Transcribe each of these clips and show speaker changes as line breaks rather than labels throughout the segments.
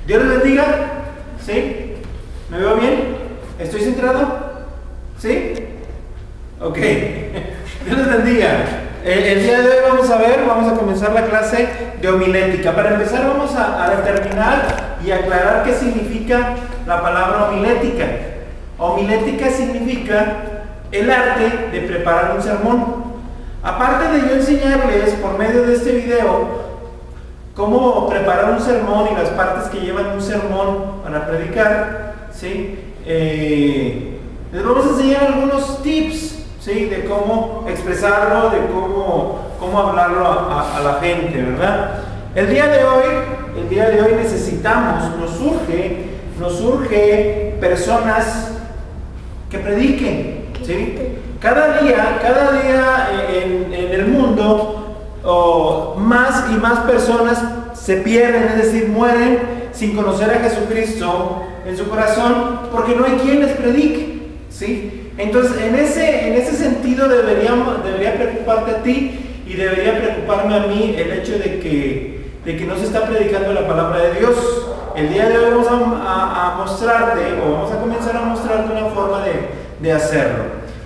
Dios les bendiga. ¿Sí? ¿Me veo bien? ¿Estoy centrado? ¿Sí? Ok. Dios les bendiga. El día de hoy vamos a comenzar la clase de homilética. Para empezar vamos a determinar y aclarar qué significa la palabra homilética. Homilética significa el arte de preparar un sermón. Aparte de yo enseñarles por medio de este video cómo preparar un sermón y las partes que llevan un sermón para predicar, ¿sí? Les vamos a enseñar algunos tips, ¿sí? De cómo expresarlo, de cómo hablarlo a la gente, ¿verdad? El día de hoy necesitamos, nos surge personas que prediquen, ¿sí? Cada día en el mundo más y más personas se pierden, es decir, mueren sin conocer a Jesucristo en su corazón porque no hay quien les predique, ¿sí? Entonces, en ese sentido debería preocuparte a ti y debería preocuparme a mí el hecho de que no se está predicando la palabra de Dios. El día de hoy vamos a mostrarte, o vamos a comenzar a mostrarte una forma de hacerlo.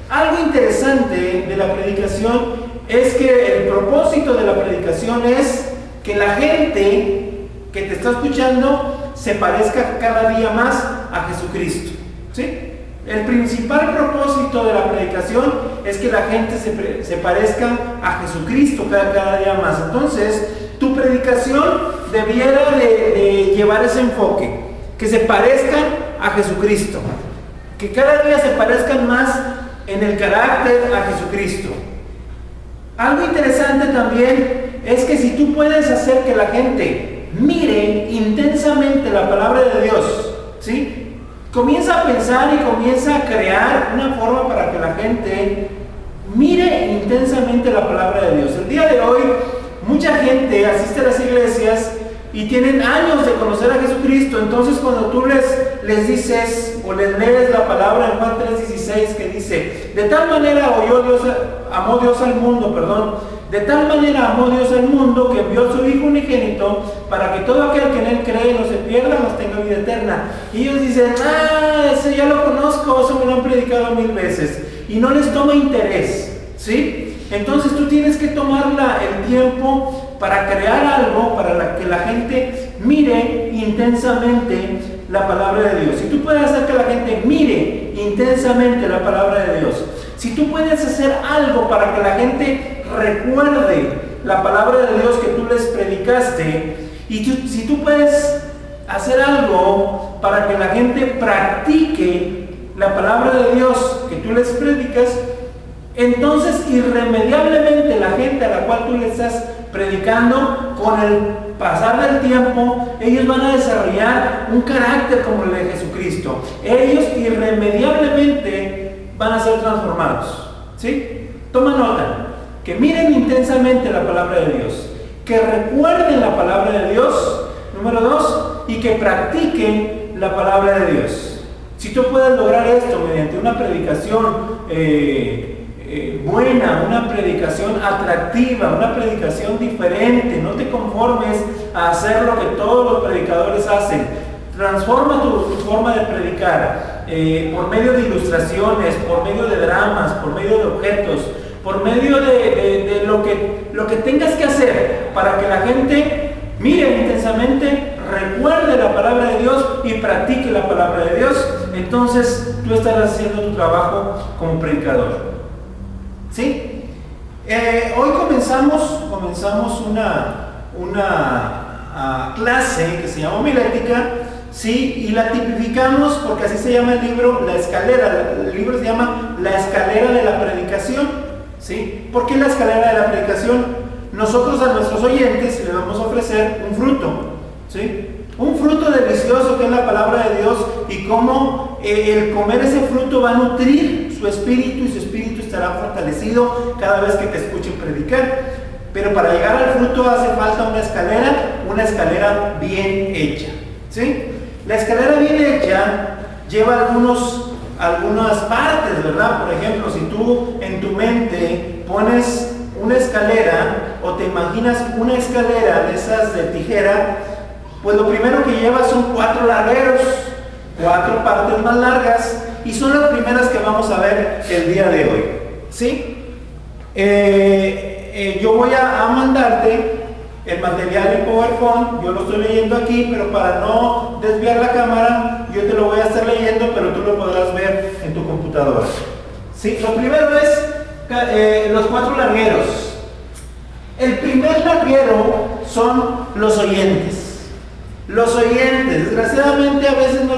Algo interesante de la predicación es que el propósito de la predicación es que la gente que te está escuchando se parezca cada día más a Jesucristo, ¿sí? El principal propósito de la predicación es que la gente se parezca a Jesucristo cada día más. Entonces, tu predicación debiera de llevar ese enfoque, que se parezcan a Jesucristo, que cada día se parezcan más en el carácter a Jesucristo. Algo interesante también es que si tú puedes hacer que la gente mire intensamente la palabra de Dios, ¿sí? Comienza a pensar y comienza a crear una forma para que la gente mire intensamente la palabra de Dios. El día de hoy, mucha gente asiste a las iglesias y tienen años de conocer a Jesucristo. Entonces cuando tú les dices o les lees la palabra en Juan 3:16 que dice: de tal manera amó Dios al mundo, de tal manera amó Dios al mundo que envió a su Hijo unigénito para que todo aquel que en él cree no se pierda, mas tenga vida eterna. Y ellos dicen: ese ya lo conozco, eso me lo han predicado 1000 veces, y no les toma interés, ¿sí? Entonces tú tienes que tomar el tiempo para crear algo para que la gente mire intensamente la palabra de Dios. Si tú puedes hacer que la gente mire intensamente la palabra de Dios, si tú puedes hacer algo para que la gente recuerde la palabra de Dios que tú les predicaste, y si tú puedes hacer algo para que la gente practique la palabra de Dios que tú les predicas, entonces irremediablemente la gente a la cual tú le estás predicando, con el pasar del tiempo, ellos van a desarrollar un carácter como el de Jesucristo. Ellos irremediablemente van a ser transformados, ¿sí? Toma nota, que miren intensamente la palabra de Dios, que recuerden la palabra de Dios, número 2, y que practiquen la palabra de Dios. Si tú puedes lograr esto mediante una predicación buena, una predicación atractiva, una predicación diferente, no te conformes a hacer lo que todos los predicadores hacen. Transforma tu forma de predicar por medio de ilustraciones, por medio de dramas, por medio de objetos, por medio de lo que tengas que hacer para que la gente mire intensamente, recuerde la palabra de Dios y practique la palabra de Dios. Entonces tú estarás haciendo tu trabajo como predicador, ¿sí? Hoy comenzamos una clase que se llama homilética, ¿sí? Y la tipificamos porque así se llama el libro, La Escalera. El libro se llama La Escalera de la Predicación, ¿sí? ¿Por qué la escalera de la predicación? Nosotros a nuestros oyentes les vamos a ofrecer un fruto, ¿sí? Un fruto delicioso que es la palabra de Dios, y cómo el comer ese fruto va a nutrir su espíritu, y su espíritu estará fortalecido cada vez que te escuchen predicar. Pero para llegar al fruto hace falta una escalera bien hecha, ¿sí? La escalera bien hecha lleva algunas partes, ¿verdad? Por ejemplo, si tú en tu mente pones una escalera o te imaginas una escalera de esas de tijera, Pues lo primero que lleva son 4 largueros, 4 partes más largas, y son las primeras que vamos a ver el día de hoy, ¿sí? Yo voy a mandarte el material en PowerPoint, yo lo estoy leyendo aquí, pero para no desviar la cámara, yo te lo voy a estar leyendo, pero tú lo podrás ver en tu computadora, ¿sí? Lo primero es los 4 largueros. El primer larguero son los oyentes. Los oyentes, desgraciadamente a veces no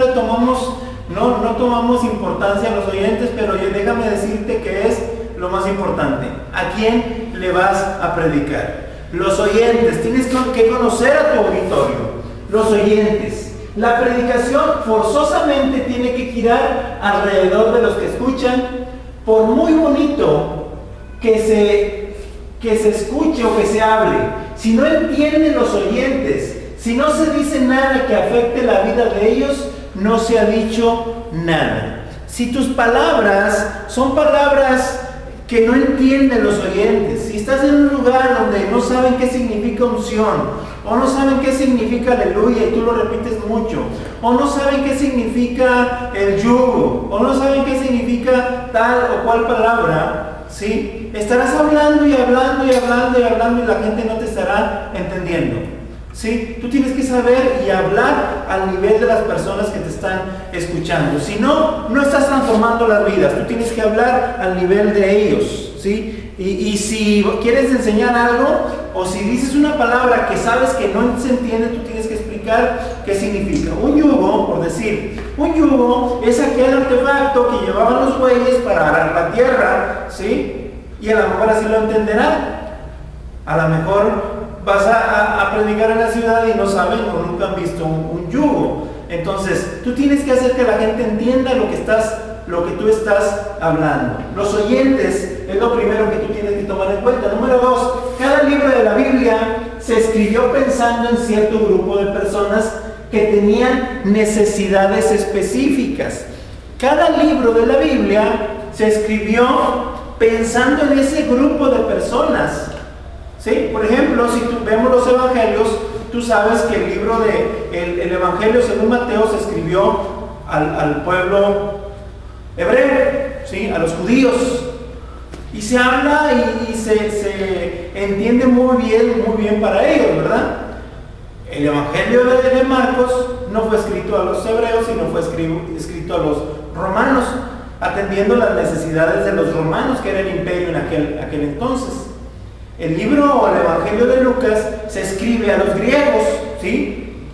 tomamos importancia a los oyentes, pero déjame decirte que es lo más importante. ¿A quién le vas a predicar? Los oyentes, tienes que conocer a tu auditorio. Los oyentes. La predicación forzosamente tiene que girar alrededor de los que escuchan, por muy bonito que se escuche o que se hable. Si no entienden los oyentes, si no se dice nada que afecte la vida de ellos, no se ha dicho nada. Si tus palabras son palabras que no entienden los oyentes, si estás en un lugar donde no saben qué significa unción, o no saben qué significa aleluya y tú lo repites mucho, o no saben qué significa el yugo, o no saben qué significa tal o cual palabra, ¿sí? Estarás hablando y hablando y hablando y hablando y la gente no te estará entendiendo, ¿sí? Tú tienes que saber y hablar al nivel de las personas que te están escuchando. Si no, no estás transformando las vidas. Tú tienes que hablar al nivel de ellos, ¿sí? Y si quieres enseñar algo, o si dices una palabra que sabes que no se entiende, tú tienes que explicar qué significa. Un yugo, por decir, un yugo es aquel artefacto que llevaban los bueyes para arar la tierra, ¿sí? Y a lo mejor así lo entenderán. A lo mejor vas a predicar en la ciudad y no saben o nunca han visto un yugo. Entonces, tú tienes que hacer que la gente entienda lo que tú estás hablando. Los oyentes es lo primero que tú tienes que tomar en cuenta. Número 2, cada libro de la Biblia se escribió pensando en cierto grupo de personas que tenían necesidades específicas. Cada libro de la Biblia se escribió pensando en ese grupo de personas. ¿Sí? Por ejemplo, si vemos los evangelios, tú sabes que el libro el evangelio según Mateo se escribió al pueblo hebreo, ¿sí? A los judíos, y se habla y se entiende muy bien para ellos, ¿verdad? El evangelio de Marcos no fue escrito a los hebreos, sino fue escrito a los romanos, atendiendo las necesidades de los romanos, que era el imperio en aquel entonces. El libro o el evangelio de Lucas se escribe a los griegos, ¿sí?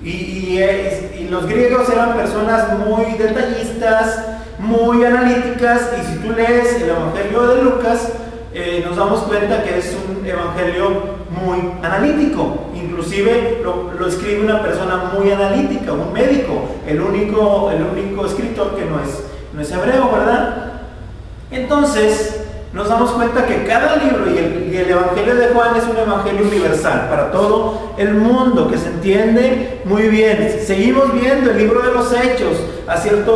Y los griegos eran personas muy detallistas, muy analíticas, y si tú lees el evangelio de Lucas, nos damos cuenta que es un evangelio muy analítico. Inclusive lo escribe una persona muy analítica, un médico, el único escritor que no es hebreo, ¿verdad? Entonces nos damos cuenta que cada libro y el evangelio de Juan es un evangelio universal para todo el mundo, que se entiende muy bien. Seguimos viendo el libro de los Hechos a ciertas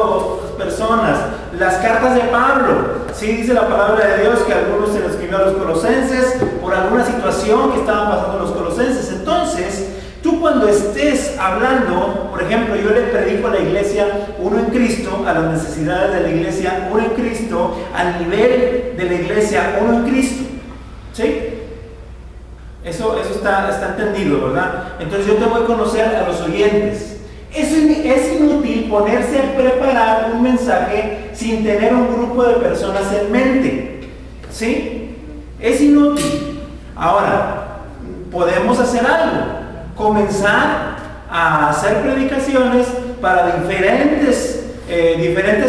personas, las cartas de Pablo, sí, dice la palabra de Dios que algunos se lo escribió a los colosenses por alguna situación que estaban pasando los colosenses. Entonces, tú cuando estés hablando, por ejemplo, yo le predico a la iglesia uno en Cristo, a las necesidades de la iglesia uno en Cristo, al nivel de la iglesia uno en Cristo, ¿sí? Eso está entendido, ¿verdad? Entonces yo tengo que conocer a los oyentes. Es inútil ponerse a preparar un mensaje sin tener un grupo de personas en mente, ¿sí? Es inútil. Ahora, podemos hacer algo. Comenzar a hacer predicaciones para diferentes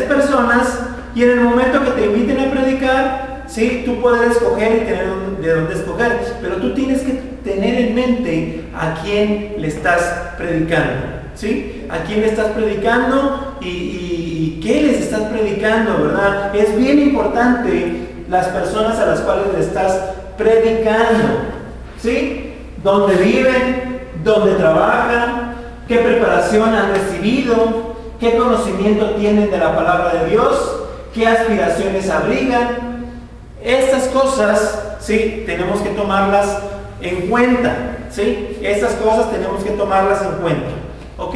personas, y en el momento que te inviten a predicar, ¿sí? Tú puedes escoger y tener de dónde escoger, pero tú tienes que tener en mente a quién le estás predicando, ¿sí? A quién le estás predicando y qué les estás predicando, ¿verdad? Es bien importante las personas a las cuales le estás predicando, ¿sí? Dónde viven, dónde trabajan, qué preparación han recibido, qué conocimiento tienen de la palabra de Dios, qué aspiraciones abrigan. Estas cosas, ¿sí? Tenemos que tomarlas en cuenta, ¿sí? Estas cosas tenemos que tomarlas en cuenta. ¿Ok?